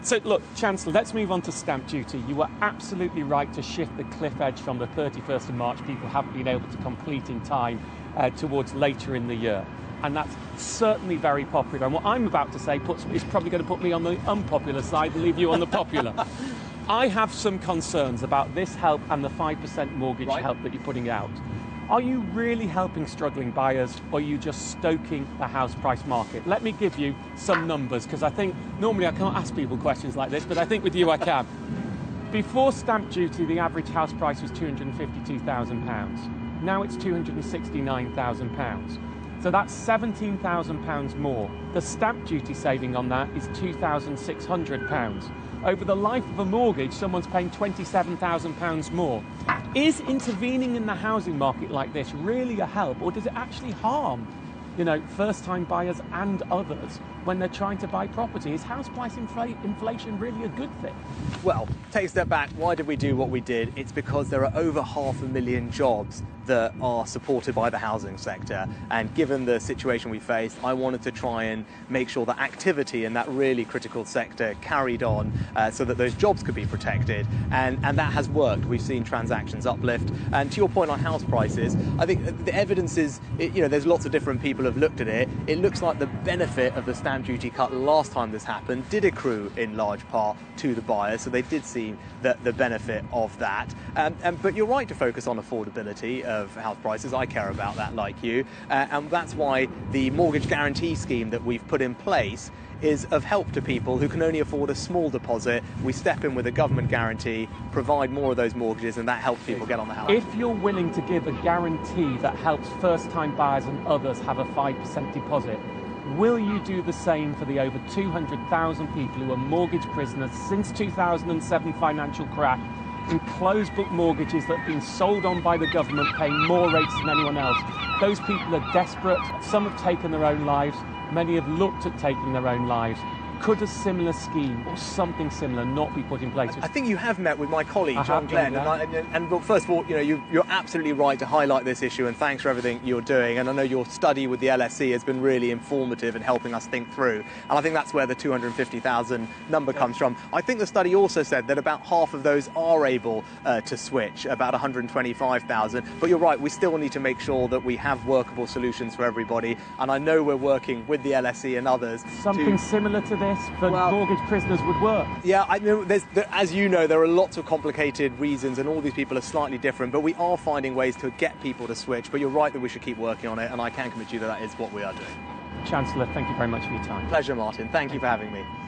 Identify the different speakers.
Speaker 1: So look, Chancellor, let's move on to stamp duty. You were absolutely right to shift the cliff edge from the 31st of March. People haven't been able to complete in time towards later in the year. And that's certainly very popular. And what I'm about to say is probably going to put me on the unpopular side and leave you on the popular. I have some concerns about this help and the 5% mortgage help that you're putting out. Are you really helping struggling buyers, or are you just stoking the house price market? Let me give you some numbers, because I think normally I can't ask people questions like this, but I think with you I can. Before stamp duty, the average house price was £252,000. Now it's £269,000. So that's £17,000 more. The stamp duty saving on that is £2,600. Over the life of a mortgage, someone's paying £27,000 more. Is intervening in the housing market like this really a help, or does it actually harm, first-time buyers and others when they're trying to buy property? Is house price inflation really a good thing?
Speaker 2: Well, take a step back. Why did we do what we did? It's because there are over 500,000 jobs that are supported by the housing sector. And given the situation we faced, I wanted to try and make sure that activity in that really critical sector carried on so that those jobs could be protected. And that has worked. We've seen transactions uplift. And to your point on house prices, I think the evidence is, there's lots of different people have looked at it. It looks like the benefit of the stamp duty cut last time this happened did accrue in large part to the buyers. So they did see the benefit of that. But you're right to focus on affordability of house prices. I care about that like you. And that's why the mortgage guarantee scheme that we've put in place is of help to people who can only afford a small deposit. We step in with a government guarantee, provide more of those mortgages, and that helps people get on the house.
Speaker 1: If you're willing to give a guarantee that helps first-time buyers and others have a 5% deposit, will you do the same for the over 200,000 people who are mortgage prisoners since 2007 financial crash, in closed book mortgages that have been sold on by the government, paying more rates than anyone else? Those people are desperate. Some have taken their own lives. Many have looked at taking their own lives. Could a similar scheme or something similar not be put in place?
Speaker 2: I think you have met with my colleague, John Glenn. And first of all, you're absolutely right to highlight this issue, and thanks for everything you're doing. And I know your study with the LSE has been really informative in helping us think through. And I think that's where the 250,000 number comes from. I think the study also said that about half of those are able to switch, about 125,000. But you're right, we still need to make sure that we have workable solutions for everybody. And I know we're working with the LSE and others.
Speaker 1: Something similar to this for mortgage prisoners would work.
Speaker 2: Yeah, as you know, there are lots of complicated reasons, and all these people are slightly different, but we are finding ways to get people to switch. But you're right that we should keep working on it, and I can commit you that is what we are doing.
Speaker 1: Chancellor, thank you very much for your time.
Speaker 2: Pleasure, Martin. Thank you for having me.